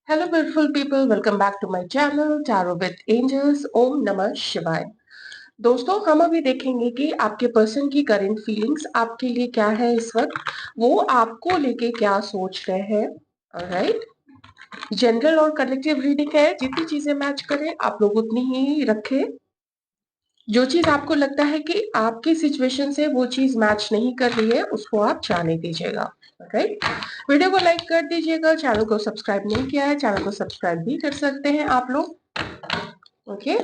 Hello, beautiful people. Welcome back to my channel Tarot with Angels. ओम नमः शिवाय। दोस्तों, हम अभी देखेंगे कि आपके पर्सन की करंट फीलिंग्स आपके लिए क्या है इस वक्त, वो आपको लेके क्या सोच रहे हैं। ऑलराइट, जनरल और कलेक्टिव रीडिंग है। जितनी चीजें मैच करें आप लोग उतनी ही रखें। जो चीज आपको लगता है कि आपकी सिचुएशन से वो चीज मैच नहीं कर रही है, उसको आप जाने दीजिएगा। राइट, वीडियो को लाइक कर दीजिएगा। चैनल को सब्सक्राइब नहीं किया है, चैनल को सब्सक्राइब भी कर सकते हैं आप लोग। ओके,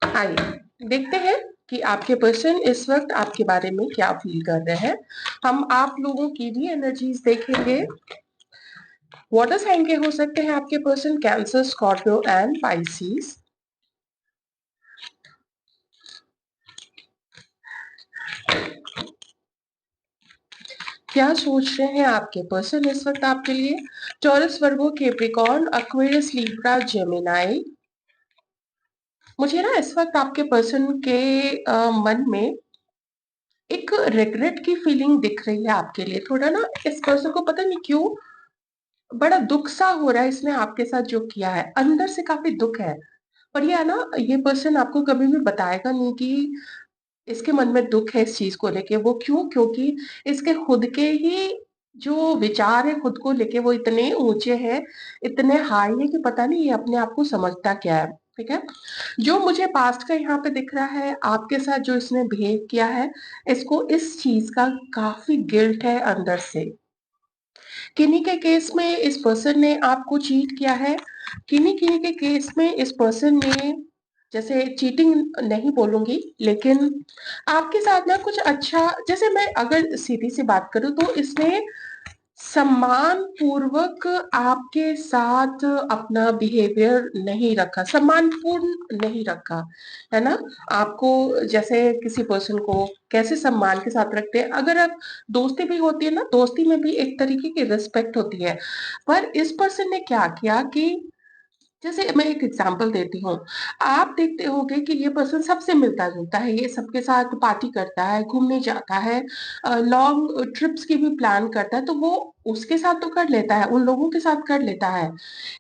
आइए देखते हैं कि आपके पर्सन इस वक्त आपके बारे में क्या फील कर रहे हैं। हम आप लोगों की भी एनर्जीज देखेंगे। वाटर साइन के हो सकते हैं आपके person, cancer, Scorpio and Pisces. क्या सोच रहे हैं आपके पर्सन इस वक्त आपके लिए। टॉरस, वर्गो, कैप्रिकॉर्न, एक्वेरियस, लिब्रा, जेमिनाई। मुझे ना इस वक्त आपके पर्सन के मन में एक रिग्रेट की फीलिंग दिख रही है आपके लिए। थोड़ा ना इस पर्सन को पता नहीं क्यों बड़ा दुख सा हो रहा है इसने आपके साथ जो किया है। अंदर से काफी दुख है, पर ये है ना, ये पर्सन आपको कभी भी बताएगा नहीं कि इसके मन में दुख है इस चीज को लेके। वो क्यों? क्योंकि इसके खुद के ही जो विचार है खुद को लेके वो इतने ऊंचे हैं, इतने हाई है कि पता नहीं ये अपने आप को समझता क्या है। ठीक है, जो मुझे पास्ट का यहाँ पे दिख रहा है आपके साथ जो इसने बिहेव किया है, इसको इस चीज का काफी गिल्ट है अंदर से। किन्हीं के केस में इस पर्सन ने आपको चीट किया है। किन्हीं किन्हीं के केस में इस पर्सन ने, जैसे चीटिंग नहीं बोलूंगी, लेकिन आपके साथ ना कुछ अच्छा, जैसे मैं अगर सीधी सी बात करूं तो इसने सम्मान पूर्वक आपके साथ अपना बिहेवियर नहीं रखा, सम्मानपूर्ण नहीं रखा, है ना। आपको जैसे किसी पर्सन को कैसे सम्मान के साथ रखते हैं, अगर आप दोस्ती भी होती है ना, दोस्ती में भी एक तरीके की रिस्पेक्ट होती है। पर इस पर्सन ने क्या किया कि, जैसे मैं एक एग्जांपल देती हूँ, आप देखते होंगे कि ये पर्सन सबसे मिलता जुलता है, ये सबके साथ पार्टी करता है, घूमने जाता है, लॉन्ग ट्रिप्स की भी प्लान करता है, तो वो उसके साथ तो कर लेता है, उन लोगों के साथ कर लेता है।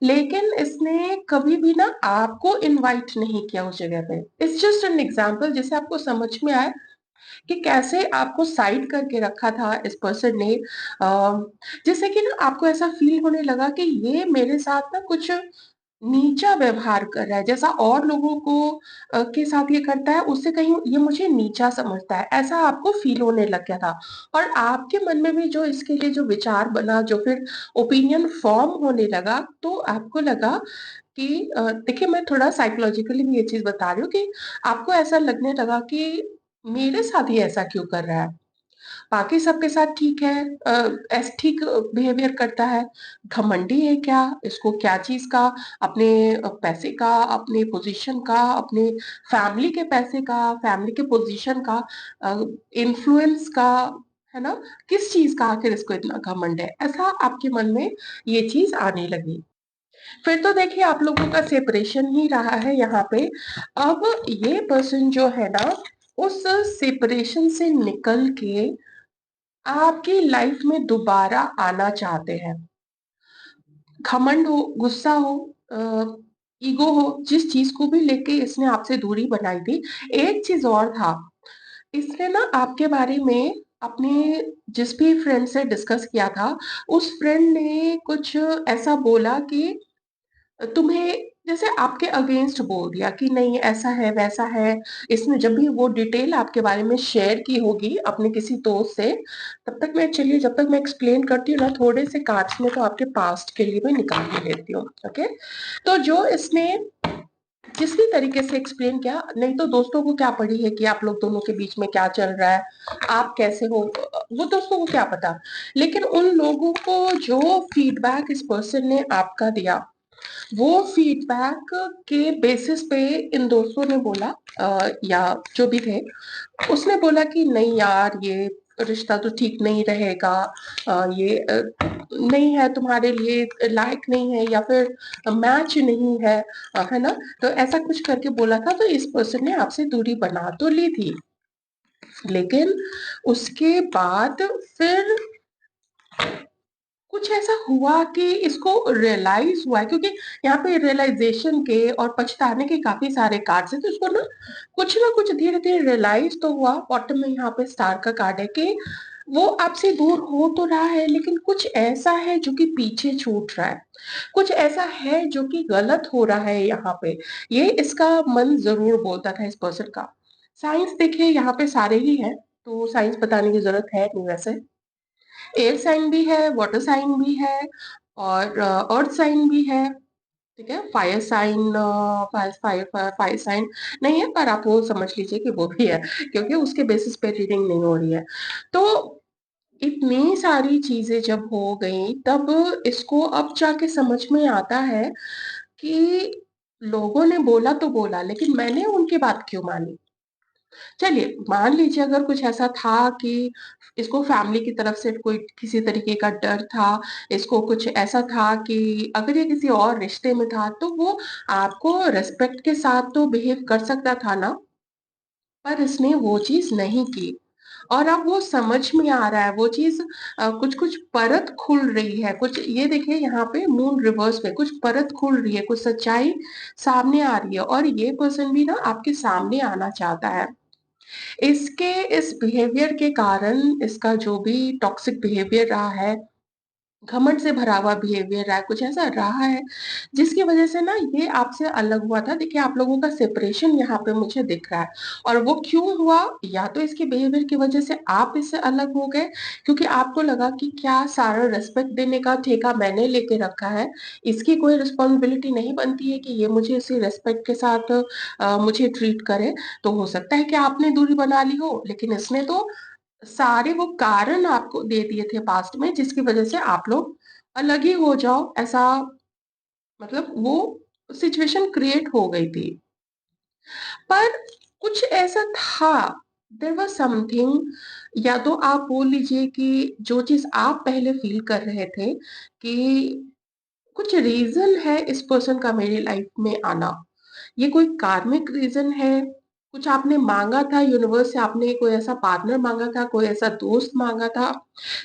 लेकिन इसने कभी भी ना आपको इनवाइट नहीं किया उस जगह पे। इट्स जस्ट एन एग्जाम्पल, जिससे आपको समझ में आए कि कैसे आपको साइड करके रखा था इस पर्सन ने। जैसे कि ना आपको ऐसा फील होने लगा कि ये मेरे साथ ना कुछ नीचा व्यवहार कर रहा है, जैसा और लोगों को के साथ ये करता है उससे कहीं ये मुझे नीचा समझता है, ऐसा आपको फील होने लग गया था। और आपके मन में भी जो इसके लिए जो विचार बना, जो फिर ओपिनियन फॉर्म होने लगा, तो आपको लगा कि देखिए, मैं थोड़ा साइकोलॉजिकली भी ये चीज बता रही हूँ कि आपको ऐसा लगने लगा कि मेरे साथ ही ऐसा क्यों कर रहा है। बाकी सबके साथ ठीक है, ऐसे ठीक बिहेवियर करता है, घमंडी है क्या, इसको क्या चीज का, अपने पैसे का, अपने पोजीशन का, अपने फैमिली के पैसे का, फैमिली के पोजीशन का, इन्फ्लुएंस का, है ना, किस चीज का आखिर इसको इतना घमंड है, ऐसा आपके मन में ये चीज आने लगी। फिर तो देखिए आप लोगों का सेपरेशन ही रहा है यहाँ पे। अब ये पर्सन जो है ना, उस सेपरेशन से निकल के आपकी लाइफ में दोबारा आना चाहते हैं। घमंड हो, गुस्सा हो, ईगो हो, जिस चीज को भी लेके इसने आपसे दूरी बनाई थी। एक चीज और था, इसने ना आपके बारे में अपने जिस भी फ्रेंड से डिस्कस किया था, उस फ्रेंड ने कुछ ऐसा बोला कि तुम्हें, जैसे आपके अगेंस्ट बोल दिया कि नहीं ऐसा है वैसा है। इसने जब भी वो डिटेल आपके बारे में शेयर की होगी अपने किसी दोस्त से, तब तक मैं, चलिए जब तक मैं एक्सप्लेन करती हूँ ना, थोड़े से कार्ड्स में तो आपके पास्ट के लिए मैं निकाल के लेती हूँ। ओके, तो जो इसने जिस भी तरीके से एक्सप्लेन किया, नहीं तो दोस्तों को क्या पड़ी है कि आप लोग दोनों के बीच में क्या चल रहा है, आप कैसे हो, वो दोस्तों को क्या पता। लेकिन उन लोगों को जो फीडबैक इस पर्सन ने आपका दिया, वो फीडबैक के बेसिस पे इन दोस्तों ने बोला, या जो भी थे, उसने बोला कि नहीं यार, ये रिश्ता तो ठीक नहीं रहेगा, ये नहीं है तुम्हारे लिए, लायक नहीं है, या फिर मैच नहीं है, है ना। तो ऐसा कुछ करके बोला था, तो इस पर्सन ने आपसे दूरी बना तो ली थी। लेकिन उसके बाद फिर कुछ ऐसा हुआ कि इसको रियलाइज हुआ है, क्योंकि यहाँ पे रियलाइजेशन के और पछताने के काफी सारे कार्ड्स हैं, तो इसको ना कुछ धीरे धीरे रियलाइज तो हुआ। बॉटम में यहाँ पे स्टार का कार्ड है कि वो आपसे दूर हो तो रहा है, लेकिन कुछ ऐसा है जो कि पीछे छूट रहा है, कुछ ऐसा है जो कि गलत हो रहा है यहाँ पे। ये इसका मन जरूर बोलता था इस पर्सन का। साइंस देखिए यहाँ पे सारे ही हैं, तो साइंस बताने की जरूरत है नहीं वैसे। एयर साइन भी है, वाटर साइन भी है, और अर्थ साइन भी है। ठीक है, fire sign, fire fire fire sign नहीं है, पर आप वो समझ लीजिए कि वो भी है, क्योंकि उसके बेसिस पे रीडिंग नहीं हो रही है। तो इतनी सारी चीजें जब हो गई, तब इसको अब जाके समझ में आता है कि लोगों ने बोला तो बोला, लेकिन मैंने उनकी बात क्यों मानी। चलिए मान लीजिए अगर कुछ ऐसा था कि इसको फैमिली की तरफ से कोई किसी तरीके का डर था, इसको कुछ ऐसा था कि अगर ये किसी और रिश्ते में था तो वो आपको रेस्पेक्ट के साथ तो बिहेव कर सकता था ना, पर इसने वो चीज नहीं की। और अब वो समझ में आ रहा है वो चीज, कुछ कुछ परत खुल रही है, कुछ ये देखिए यहाँ पे मून रिवर्स में कुछ परत खुल रही है, कुछ सच्चाई सामने आ रही है, और ये पर्सन भी ना आपके सामने आना चाहता है। इसके इस बिहेवियर के कारण, इसका जो भी टॉक्सिक बिहेवियर रहा है, घमंड से भरा हुआ बिहेवियर रहा है, कुछ ऐसा रहा है जिसकी वजह से ना ये आपसे अलग हुआ था। देखिए आप लोगों का सेपरेशन यहाँ पे मुझे दिख रहा है, और वो क्यों हुआ? या तो इसके बिहेवियर की वजह से आप इससे अलग हो गए, क्योंकि आपको लगा कि क्या सारा रेस्पेक्ट देने का ठेका मैंने लेके रखा है, इसकी कोई रिस्पॉन्सिबिलिटी नहीं बनती है कि ये मुझे इसी रेस्पेक्ट के साथ मुझे ट्रीट करे। तो हो सकता है कि आपने दूरी बना ली हो, लेकिन इसने तो सारे वो कारण आपको दे दिए थे पास्ट में, जिसकी वजह से आप लोग अलग ही हो जाओ, ऐसा मतलब वो सिचुएशन क्रिएट हो गई थी। पर कुछ ऐसा था, देयर वाज समथिंग, या तो आप बोल लीजिए कि जो चीज आप पहले फील कर रहे थे कि कुछ रीजन है इस पर्सन का मेरी लाइफ में आना, ये कोई कार्मिक रीजन है। कुछ आपने मांगा था यूनिवर्स से, आपने कोई ऐसा पार्टनर मांगा था, कोई ऐसा दोस्त मांगा था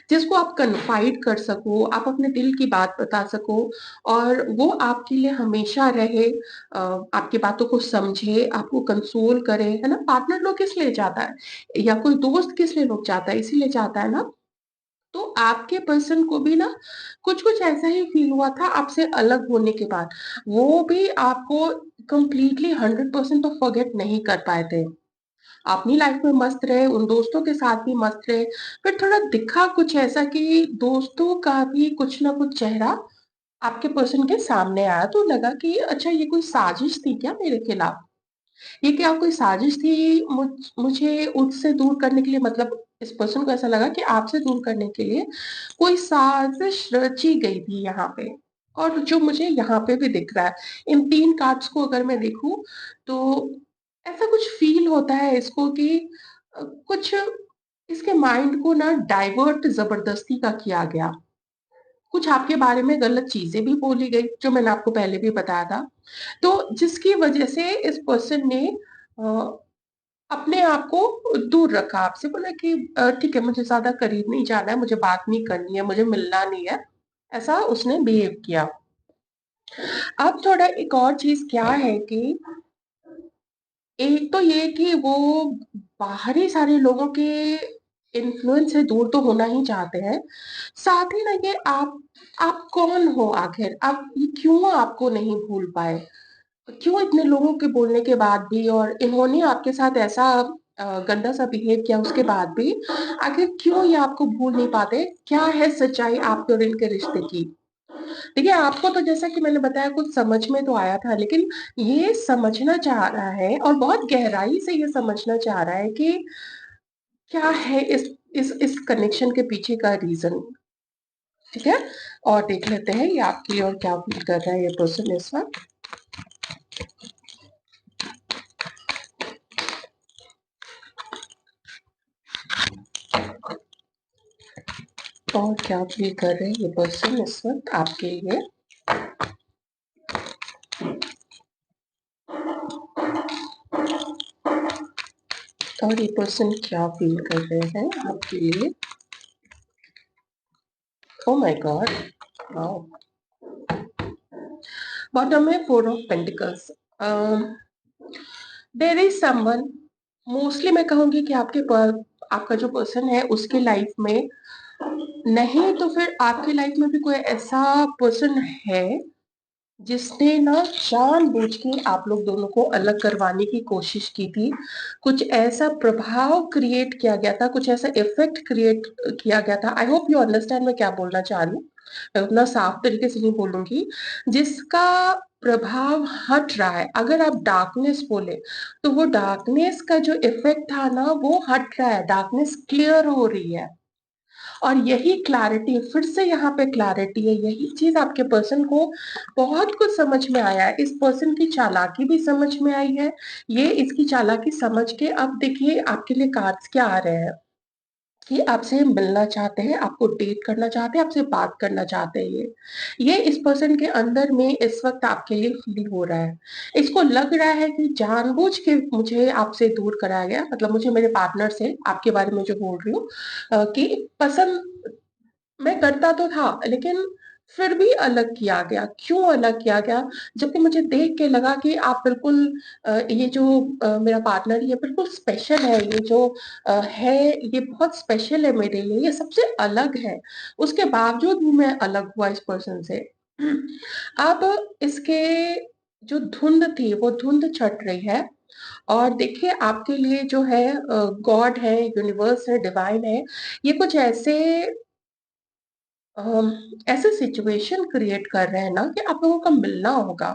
जिसको आप कन्फाइड कर सको, आप अपने दिल की बात बता सको, और वो आपके लिए हमेशा रहे, आपकी बातों को समझे, आपको कंसोल करे, है ना। पार्टनर लोग किस लिए चाहता है, या कोई दोस्त किस लिए लोग चाहता है, इसीलिए चाहता है ना। तो आपके पर्सन को भी ना कुछ कुछ ऐसा ही फील हुआ था आपसे अलग होने के बाद। वो भी आपको कंप्लीटली 100% तो फॉरगेट नहीं कर पाए थे। अपनी लाइफ में मस्त रहे, उन दोस्तों के साथ भी मस्त रहे, फिर थोड़ा दिखा कुछ ऐसा कि दोस्तों का भी कुछ ना कुछ चेहरा आपके पर्सन के सामने आया, तो लगा कि अच्छा ये कोई साजिश थी क्या मेरे खिलाफ, ये क्या कोई साजिश थी मुझे उससे दूर करने के लिए। मतलब इस पर्सन को ऐसा लगा कि आपसे दूर करने के लिए कोई साजिश रची गई थी यहाँ पे। और जो मुझे यहाँ पे भी दिख रहा है, इन तीन कार्ड्स को अगर मैं देखूं, तो ऐसा कुछ फील होता है इसको कि कुछ इसके माइंड को ना डाइवर्ट जबरदस्ती का किया गया, कुछ आपके बारे में गलत चीजें भी बोली गई, जो मैंने आपको पहले भी बताया था। तो जिसकी वजह से इस पर्सन ने अ, अपने आप को दूर रखा आपसे, बोला कि ठीक है मुझे ज्यादा करीब नहीं जाना है, मुझे बात नहीं करनी है, मुझे मिलना नहीं है, ऐसा उसने बिहेव किया। अब थोड़ा एक और चीज क्या है कि एक तो ये कि वो बाहरी सारे लोगों के इन्फ्लुएंस से दूर तो होना ही चाहते हैं, साथ ही ना ये आप कौन हो आखिर, आप ये क्यों आपको नहीं भूल पाए, क्यों इतने लोगों के बोलने के बाद भी, और इन्होंने आपके साथ ऐसा गंदा सा बिहेव किया उसके बाद भी, आखिर क्यों ये आपको भूल नहीं पाते, क्या है सच्चाई आपके और इनके रिश्ते की। देखिए आपको तो जैसा कि मैंने बताया कुछ समझ में तो आया था, लेकिन ये समझना चाह रहा है और बहुत गहराई से ये समझना चाह रहा है कि क्या है इस कनेक्शन के पीछे का रीजन। ठीक है, और देख लेते हैं ये आपके लिए और क्या फील कर रहा है ये पर्सन इस वक्त। और क्या फील कर रहे हैं ये पर्सन इस वक्त आपके लिए। और ये पर्सन क्या फील कर रहे हैं आपके लिए। Oh my God. Wow. Bottom में Four of Pentacles. There is someone, mostly मैं कहूंगी कि आपका जो पर्सन है उसके लाइफ में, नहीं तो फिर आपकी लाइफ में भी कोई ऐसा पर्सन है जिसने ना जानबूझ के आप लोग दोनों को अलग करवाने की कोशिश की थी। कुछ ऐसा प्रभाव क्रिएट किया गया था, कुछ ऐसा इफेक्ट क्रिएट किया गया था। आई होप यू अंडरस्टैंड मैं क्या बोलना चाह रही हूँ। मैं उतना साफ तरीके से नहीं बोलूंगी। जिसका प्रभाव हट रहा है, अगर आप डार्कनेस बोले तो वो डार्कनेस का जो इफेक्ट था ना वो हट रहा है, डार्कनेस क्लियर हो रही है। और यही क्लैरिटी, फिर से यहाँ पे क्लैरिटी है, यही चीज आपके पर्सन को बहुत कुछ समझ में आया है। इस पर्सन की चालाकी भी समझ में आई है। ये इसकी चालाकी समझ के अब देखिए आपके लिए कार्ड्स क्या आ रहे हैं कि आपसे मिलना चाहते हैं, आपको डेट करना चाहते हैं, आपसे बात करना चाहते हैं। ये इस पर्सन के अंदर में इस वक्त आपके लिए फील हो रहा है। इसको लग रहा है कि जानबूझ के मुझे आपसे दूर कराया गया, मतलब मुझे मेरे पार्टनर से, आपके बारे में जो बोल रही हूँ, कि पसंद मैं करता तो था लेकिन फिर भी अलग किया गया। क्यों अलग किया गया? जबकि मुझे देख के लगा कि आप बिल्कुल ये जो मेरा पार्टनर, ये बिल्कुल स्पेशल है, ये जो है ये बहुत स्पेशल है मेरे लिए, ये सबसे अलग है। उसके बावजूद भी मैं अलग हुआ इस पर्सन से। अब इसके जो धुंध थी वो धुंध छट रही है। और देखिए आपके लिए जो है गॉड है, यूनिवर्स है, डिवाइन है, ये कुछ ऐसे सिचुएशन क्रिएट कर रहे हैं ना कि आप लोगों का मिलना होगा।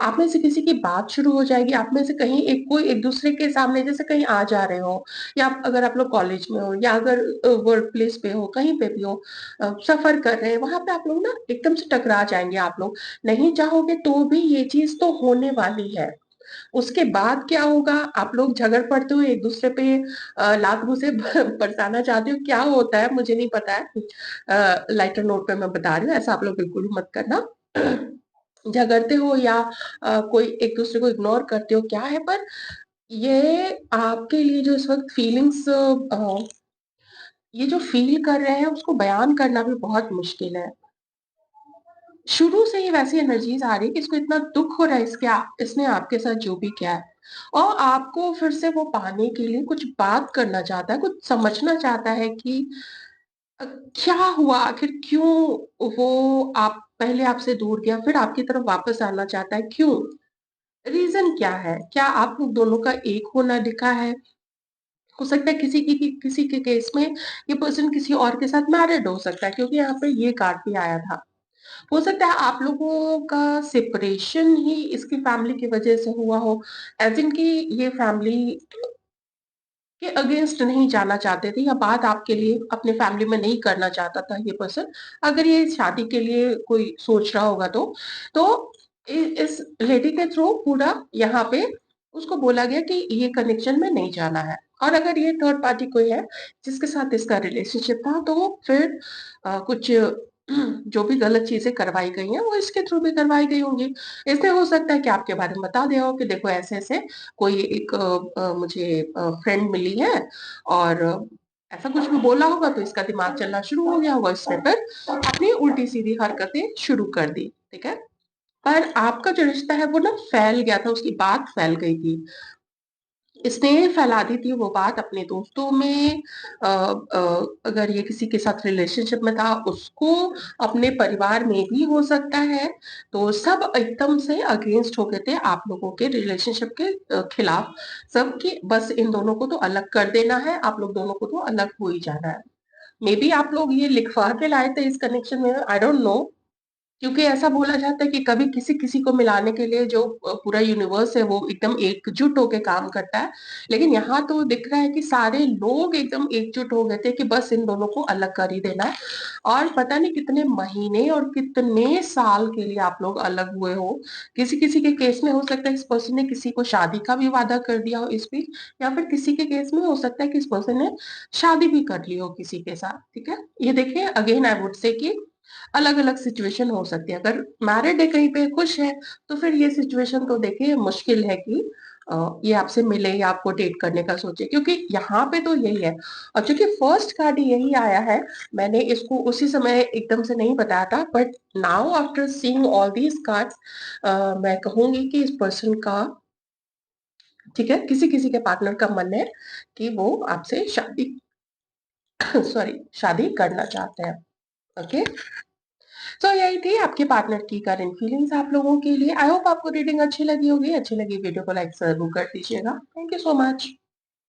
आप में से किसी की बात शुरू हो जाएगी, आप में से कहीं कोई एक दूसरे के सामने, जैसे कहीं आ जा रहे हो, या अगर आप लोग कॉलेज में हो, या अगर वर्क प्लेस पे हो, कहीं पे भी हो, सफर कर रहे हैं, वहां पे आप लोग ना एकदम से टकरा जाएंगे। आप लोग नहीं चाहोगे तो भी ये चीज तो होने वाली है। उसके बाद क्या होगा, आप लोग झगड़ पड़ते हो एक दूसरे पे, लात घूंसे बरसाना चाहते हो, क्या होता है मुझे नहीं पता है। लाइटर नोट पे मैं बता रही हूँ, ऐसा आप लोग बिल्कुल भी मत करना। झगड़ते हो या कोई एक दूसरे को इग्नोर करते हो, क्या है, पर ये आपके लिए जो इस वक्त फीलिंग्स, ये जो फील कर रहे हैं उसको बयान करना भी बहुत मुश्किल है। शुरू से ही वैसी एनर्जीज आ रही है कि इसको इतना दुख हो रहा है, इसने आपके साथ जो भी किया है, और आपको फिर से वो पाने के लिए कुछ बात करना चाहता है, कुछ समझना चाहता है कि अ, क्या हुआ आखिर, क्यों वो आप पहले आपसे दूर गया, फिर आपकी तरफ वापस आना चाहता है, क्यों, रीजन क्या है? क्या आप लोग दोनों का एक होना लिखा है? हो सकता है किसी के केस में ये पर्सन किसी और के साथ मैरिड हो सकता है, क्योंकि यहाँ पे ये कार्ड भी आया था। हो सकता है आप लोगों का सेपरेशन ही इसकी फैमिली की वजह से हुआ हो, एज इन की ये फैमिली के अगेंस्ट नहीं जाना चाहते थे, या बात आपके लिए अपने फैमिली में नहीं करना चाहता था ये पर्सन। अगर ये शादी के लिए कोई सोच रहा होगा तो इस लेडी के थ्रू पूरा यहाँ पे उसको बोला गया कि ये कनेक्शन में नहीं जाना है। और अगर ये थर्ड पार्टी कोई है जिसके साथ इसका रिलेशनशिप था, तो फिर कुछ जो भी गलत चीजें करवाई गई हैं वो इसके थ्रू भी करवाई गई होंगी। इसमें हो सकता है कि आपके बारे में बता दिया हो कि देखो ऐसे ऐसे कोई एक मुझे फ्रेंड मिली है, और ऐसा कुछ भी बोला होगा, तो इसका दिमाग चलना शुरू हो गया होगा, इसने फिर अपनी उल्टी सीधी हरकतें शुरू कर दी। ठीक है, पर आपका जो रिश्ता है वो ना फैल गया था, उसकी बात फैल गई थी। इसने फैला दी थी वो बात अपने दोस्तों में, अगर ये किसी के साथ रिलेशनशिप में था उसको, अपने परिवार में भी हो सकता है। तो सब एकदम से अगेंस्ट हो गए थे आप लोगों के रिलेशनशिप के खिलाफ। सबकी बस इन दोनों को तो अलग कर देना है, आप लोग दोनों को तो अलग हो ही जाना है। मे बी आप लोग ये लिखवा के लाए थे इस कनेक्शन में, आई डोंट नो। क्योंकि ऐसा बोला जाता है कि कभी किसी किसी को मिलाने के लिए जो पूरा यूनिवर्स है वो एकदम एकजुट होकर काम करता है। लेकिन यहाँ तो दिख रहा है कि सारे लोग एकदम एकजुट हो गए थे कि बस इन दोनों को अलग कर ही देना है। और पता नहीं कितने महीने और कितने साल के लिए आप लोग अलग हुए हो। किसी किसी के केस में हो सकता है इस पर्सन ने किसी को शादी का भी वादा कर दिया हो इस बीच, या फिर किसी के केस में हो सकता है कि इस पर्सन ने शादी भी कर ली हो किसी के साथ। ठीक है, ये देखिए अगेन आई वुड से कि अलग अलग सिचुएशन हो सकती है। अगर मैरिड है, कहीं पे खुश है, तो फिर ये सिचुएशन तो देखिए मुश्किल है कि ये आपसे मिले या आपको डेट करने का सोचे, क्योंकि यहाँ पे तो यही है। और क्योंकि फर्स्ट कार्ड ही यही आया है, मैंने इसको उसी समय एकदम से नहीं बताया था, but now after seeing all these cards मैं कहूंगी कि इस पर्सन का, ठीक है, किसी किसी के पार्टनर का मन है कि वो आपसे शादी सॉरी, शादी करना चाहते हैं। ओके, सो यही थी आपके पार्टनर की करंट फीलिंग्स आप लोगों के लिए। आई होप आपको रीडिंग अच्छी लगी होगी। अच्छी लगी वीडियो को लाइक जरूर कर दीजिएगा। Thank you so much.